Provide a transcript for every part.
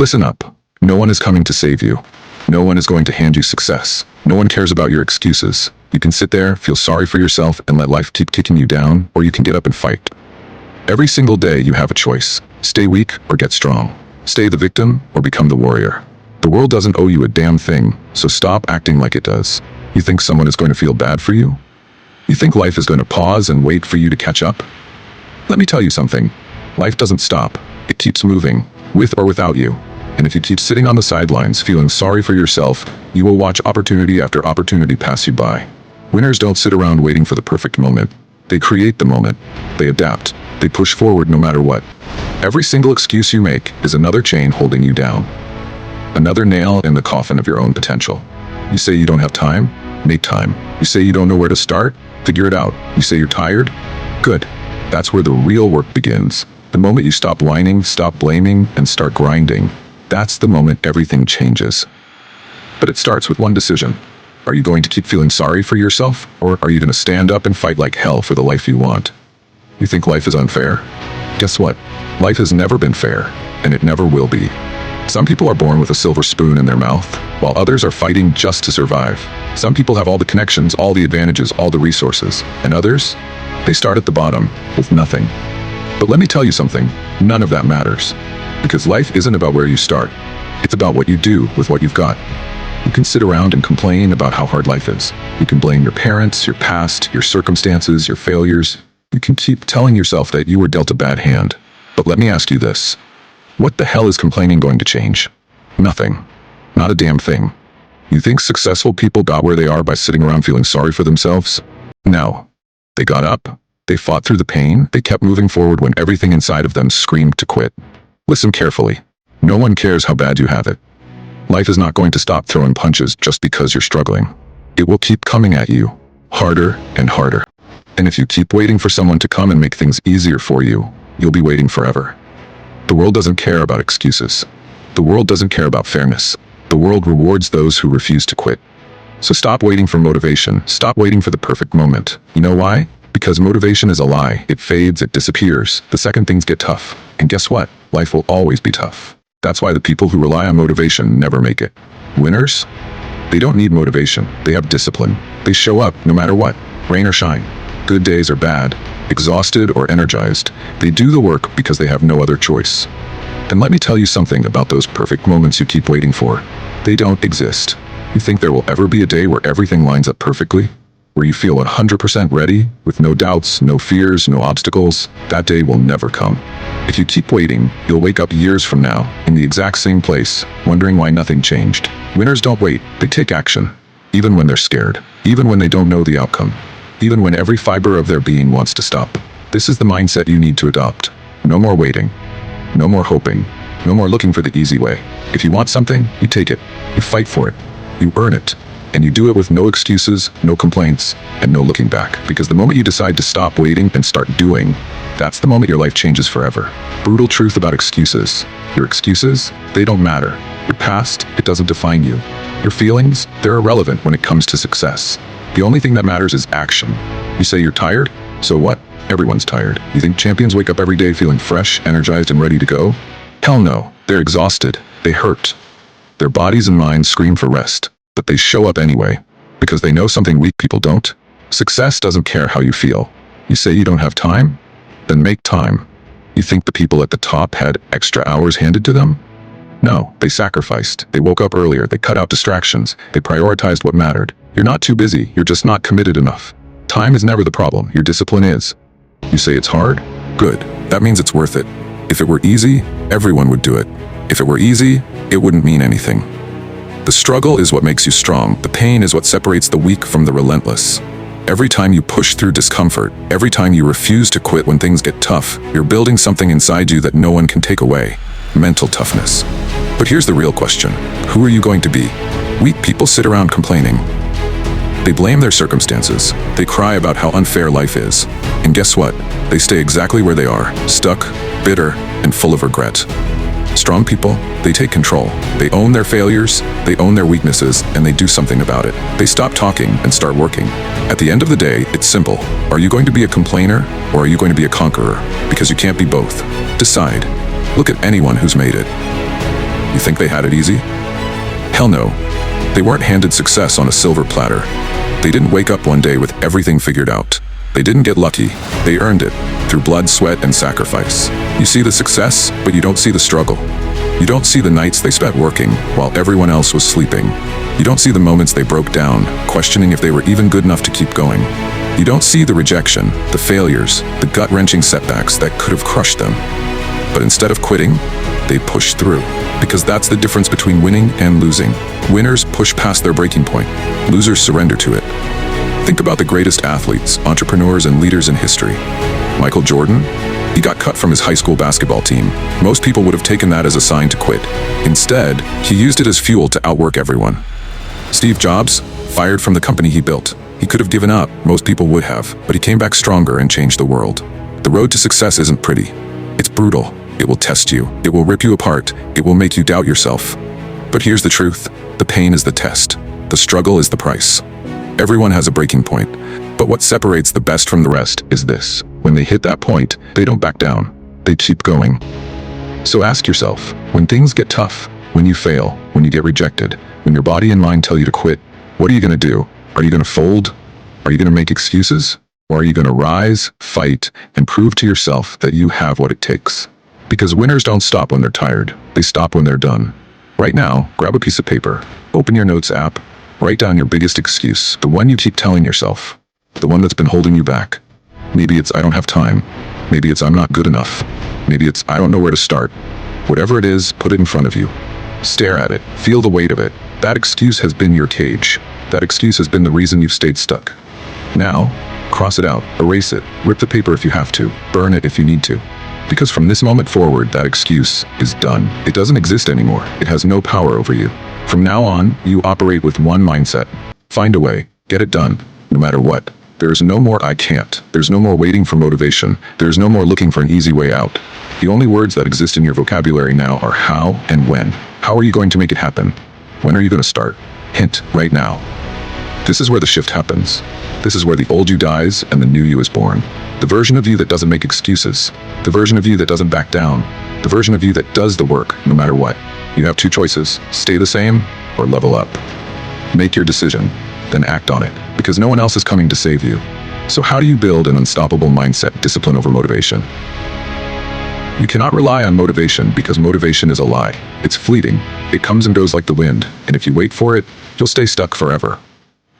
Listen up. No one is coming to save you. No one is going to hand you success. No one cares about your excuses. You can sit there, feel sorry for yourself, and let life keep kicking you down, or you can get up and fight. Every single day you have a choice. Stay weak or get strong. Stay the victim or become the warrior. The world doesn't owe you a damn thing, so stop acting like it does. You think someone is going to feel bad for you? You think life is going to pause and wait for you to catch up? Let me tell you something. Life doesn't stop. It keeps moving, with or without you. And if you keep sitting on the sidelines feeling sorry for yourself, you will watch opportunity after opportunity pass you by. Winners don't sit around waiting for the perfect moment. They create the moment. They adapt. They push forward no matter what. Every single excuse you make is another chain holding you down. Another nail in the coffin of your own potential. You say you don't have time? Make time. You say you don't know where to start? Figure it out. You say you're tired? Good. That's where the real work begins. The moment you stop whining, stop blaming, and start grinding, that's the moment everything changes. But it starts with one decision. Are you going to keep feeling sorry for yourself, or are you going to stand up and fight like hell for the life you want? You think life is unfair? Guess what? Life has never been fair, and it never will be. Some people are born with a silver spoon in their mouth, while others are fighting just to survive. Some people have all the connections, all the advantages, all the resources, and others? They start at the bottom, with nothing. But let me tell you something, none of that matters. Because life isn't about where you start. It's about what you do with what you've got. You can sit around and complain about how hard life is. You can blame your parents, your past, your circumstances, your failures. You can keep telling yourself that you were dealt a bad hand. But let me ask you this. What the hell is complaining going to change? Nothing. Not a damn thing. You think successful people got where they are by sitting around feeling sorry for themselves? No. They got up. They fought through the pain. They kept moving forward when everything inside of them screamed to quit. Listen carefully. No one cares how bad you have it. Life is not going to stop throwing punches just because you're struggling. It will keep coming at you, harder and harder. And if you keep waiting for someone to come and make things easier for you, you'll be waiting forever. The world doesn't care about excuses. The world doesn't care about fairness. The world rewards those who refuse to quit. So stop waiting for motivation. Stop waiting for the perfect moment. You know why? Because motivation is a lie. It fades, it disappears, the second things get tough. And guess what? Life will always be tough. That's why the people who rely on motivation never make it. Winners? They don't need motivation. They have discipline. They show up no matter what, rain or shine. Good days or bad, exhausted or energized. They do the work because they have no other choice. And let me tell you something about those perfect moments you keep waiting for. They don't exist. You think there will ever be a day where everything lines up perfectly? Where you feel 100% ready, with no doubts, no fears, no obstacles? That day will never come. If you keep waiting, you'll wake up years from now, in the exact same place, wondering why nothing changed. Winners don't wait, they take action. Even when they're scared, even when they don't know the outcome, even when every fiber of their being wants to stop. This is the mindset you need to adopt. No more waiting. No more hoping. No more looking for the easy way. If you want something, you take it. You fight for it. You earn it. And you do it with no excuses, no complaints, and no looking back. Because the moment you decide to stop waiting and start doing, that's the moment your life changes forever. Brutal truth about excuses. Your excuses, they don't matter. Your past, it doesn't define you. Your feelings, they're irrelevant when it comes to success. The only thing that matters is action. You say you're tired? So what? Everyone's tired. You think champions wake up every day feeling fresh, energized, and ready to go? Hell no. They're exhausted. They hurt. Their bodies and minds scream for rest. But they show up anyway, because they know something weak people don't. Success doesn't care how you feel. You say you don't have time? Then make time. You think the people at the top had extra hours handed to them? No, they sacrificed. They woke up earlier. They cut out distractions. They prioritized what mattered. You're not too busy. You're just not committed enough. Time is never the problem. Your discipline is. You say it's hard? Good. That means it's worth it. If it were easy, everyone would do it. If it were easy, it wouldn't mean anything. The struggle is what makes you strong. The pain is what separates the weak from the relentless. Every time you push through discomfort, every time you refuse to quit when things get tough, you're building something inside you that no one can take away. Mental toughness. But here's the real question. Who are you going to be? Weak people sit around complaining. They blame their circumstances. They cry about how unfair life is. And guess what? They stay exactly where they are, stuck, bitter, and full of regret. Strong people, they take control. They own their failures, they own their weaknesses, and they do something about it. They stop talking and start working. At the end of the day, it's simple. Are you going to be a complainer, or are you going to be a conqueror? Because you can't be both. Decide. Look at anyone who's made it. You think they had it easy? Hell no. They weren't handed success on a silver platter. They didn't wake up one day with everything figured out. They didn't get lucky. They earned it through blood, sweat, and sacrifice. You see the success, but you don't see the struggle. You don't see the nights they spent working while everyone else was sleeping. You don't see the moments they broke down, questioning if they were even good enough to keep going. You don't see the rejection, the failures, the gut-wrenching setbacks that could have crushed them. But instead of quitting, they pushed through. Because that's the difference between winning and losing. Winners push past their breaking point. Losers surrender to it. Think about the greatest athletes, entrepreneurs, and leaders in history. Michael Jordan? He got cut from his high school basketball team. Most people would have taken that as a sign to quit. Instead, he used it as fuel to outwork everyone. Steve Jobs? Fired from the company he built. He could have given up, most people would have, but he came back stronger and changed the world. The road to success isn't pretty. It's brutal. It will test you. It will rip you apart. It will make you doubt yourself. But here's the truth. The pain is the test. The struggle is the price. Everyone has a breaking point. But what separates the best from the rest is this. When they hit that point, they don't back down. They keep going. So ask yourself, when things get tough, when you fail, when you get rejected, when your body and mind tell you to quit, what are you going to do? Are you going to fold? Are you going to make excuses? Or are you going to rise, fight, and prove to yourself that you have what it takes? Because winners don't stop when they're tired. They stop when they're done. Right now, grab a piece of paper, open your notes app, write down your biggest excuse, the one you keep telling yourself, the one that's been holding you back. Maybe it's I don't have time. Maybe it's I'm not good enough. Maybe it's I don't know where to start. Whatever it is, put it in front of you. Stare at it. Feel the weight of it. That excuse has been your cage. That excuse has been the reason you've stayed stuck. Now, cross it out, erase it, rip the paper if you have to, burn it if you need to. Because from this moment forward, that excuse is done. It doesn't exist anymore. It has no power over you. From now on, you operate with one mindset. Find a way. Get it done. No matter what. There's no more I can't. There's no more waiting for motivation. There's no more looking for an easy way out. The only words that exist in your vocabulary now are how and when. How are you going to make it happen? When are you going to start? Hint, right now. This is where the shift happens. This is where the old you dies and the new you is born. The version of you that doesn't make excuses. The version of you that doesn't back down. The version of you that does the work no matter what. You have two choices. Stay the same or level up. Make your decision, then act on it, because no one else is coming to save you. So how do you build an unstoppable mindset, discipline over motivation? You cannot rely on motivation because motivation is a lie. It's fleeting. It comes and goes like the wind, and if you wait for it, you'll stay stuck forever.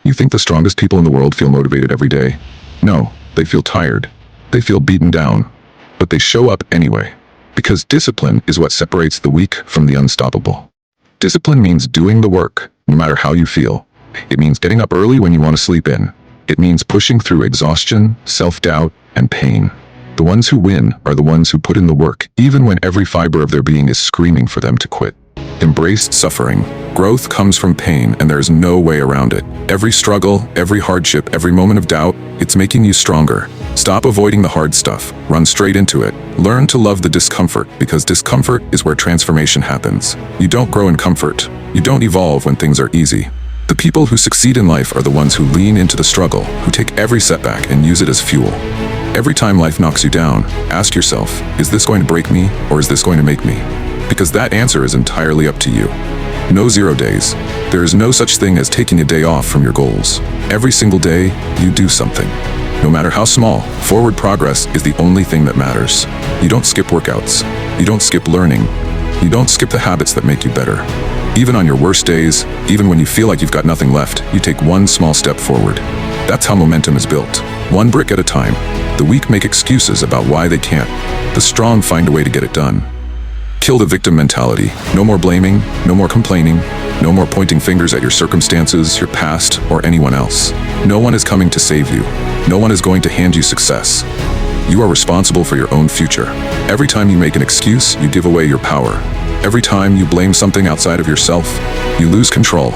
You think the strongest people in the world feel motivated every day? No, they feel tired. They feel beaten down. But they show up anyway. Because discipline is what separates the weak from the unstoppable. Discipline means doing the work, no matter how you feel. It means getting up early when you want to sleep in. It means pushing through exhaustion, self-doubt, and pain. The ones who win are the ones who put in the work, even when every fiber of their being is screaming for them to quit. Embrace suffering. Growth comes from pain, and there's no way around it. Every struggle, every hardship, every moment of doubt, it's making you stronger. Stop avoiding the hard stuff. Run straight into it. Learn to love the discomfort, because discomfort is where transformation happens. You don't grow in comfort. You don't evolve when things are easy. The people who succeed in life are the ones who lean into the struggle, who take every setback and use it as fuel. Every time life knocks you down, ask yourself, is this going to break me, or is this going to make me? Because that answer is entirely up to you. No 0 days. There is no such thing as taking a day off from your goals. Every single day, you do something. No matter how small, forward progress is the only thing that matters. You don't skip workouts. You don't skip learning. You don't skip the habits that make you better. Even on your worst days, even when you feel like you've got nothing left, you take one small step forward. That's how momentum is built. One brick at a time. The weak make excuses about why they can't. The strong find a way to get it done. Kill the victim mentality. No more blaming, no more complaining, no more pointing fingers at your circumstances, your past, or anyone else. No one is coming to save you. No one is going to hand you success. You are responsible for your own future. Every time you make an excuse, you give away your power. Every time you blame something outside of yourself, you lose control.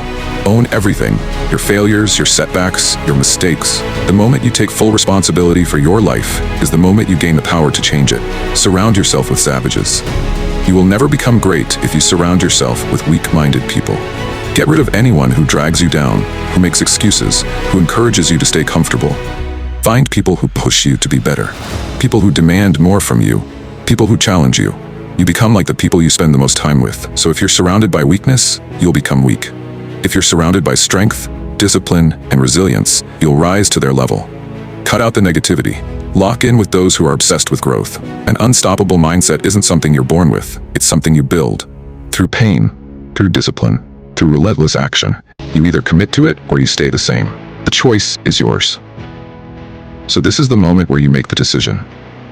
Own everything. Your failures, your setbacks, your mistakes. The moment you take full responsibility for your life is the moment you gain the power to change it. Surround yourself with savages. You will never become great if you surround yourself with weak-minded people. Get rid of anyone who drags you down, who makes excuses, who encourages you to stay comfortable. Find people who push you to be better. People who demand more from you. People who challenge you. You become like the people you spend the most time with. So if you're surrounded by weakness, you'll become weak. If you're surrounded by strength, discipline, and resilience, you'll rise to their level. Cut out the negativity. Lock in with those who are obsessed with growth. An unstoppable mindset isn't something you're born with. It's something you build. Through pain, through discipline, through relentless action. You either commit to it or you stay the same. The choice is yours. So this is the moment where you make the decision.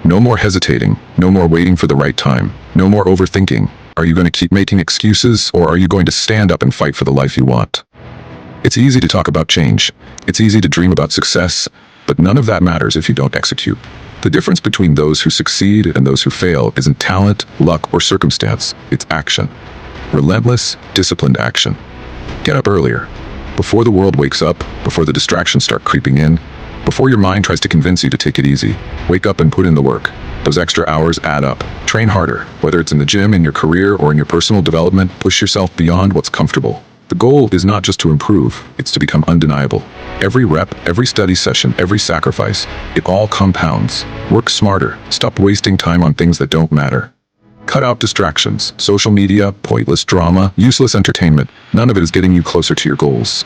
No more hesitating, no more waiting for the right time, no more overthinking. Are you going to keep making excuses, or are you going to stand up and fight for the life you want? It's easy to talk about change. It's easy to dream about success, but none of that matters if you don't execute. The difference between those who succeed and those who fail isn't talent, luck, or circumstance. It's action. Relentless, disciplined action. Get up earlier. Before the world wakes up, before the distractions start creeping in, before your mind tries to convince you to take it easy, wake up and put in the work. Those extra hours add up. Train harder. Whether it's in the gym, in your career, or in your personal development, push yourself beyond what's comfortable. The goal is not just to improve, it's to become undeniable. Every rep, every study session, every sacrifice, it all compounds. Work smarter. Stop wasting time on things that don't matter. Cut out distractions, social media, pointless drama, useless entertainment. None of it is getting you closer to your goals.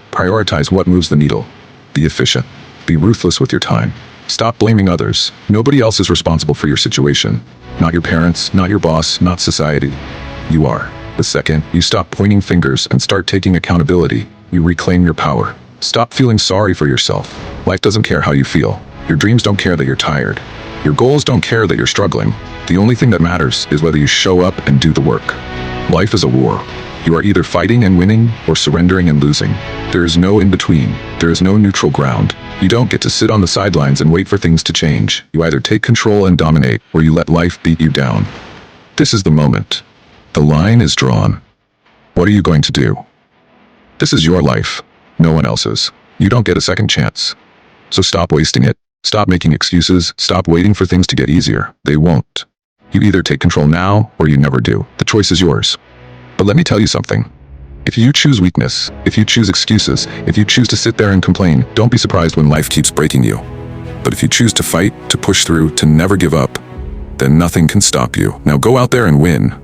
Prioritize what moves the needle. Be efficient. Be ruthless with your time. Stop blaming others. Nobody else is responsible for your situation. Not your parents, not your boss, not society. You are. The second you stop pointing fingers and start taking accountability, you reclaim your power. Stop feeling sorry for yourself. Life doesn't care how you feel. Your dreams don't care that you're tired. Your goals don't care that you're struggling. The only thing that matters is whether you show up and do the work. Life is a war. You are either fighting and winning or surrendering and losing. There is no in-between. There is no neutral ground. You don't get to sit on the sidelines and wait for things to change. You either take control and dominate, or you let life beat you down. This is the moment. The line is drawn. What are you going to do? This is your life, no one else's. You don't get a second chance. So stop wasting it. Stop making excuses. Stop waiting for things to get easier. They won't. You either take control now, or you never do. The choice is yours. But let me tell you something. If you choose weakness, if you choose excuses, if you choose to sit there and complain, don't be surprised when life keeps breaking you. But if you choose to fight, to push through, to never give up, then nothing can stop you. Now go out there and win.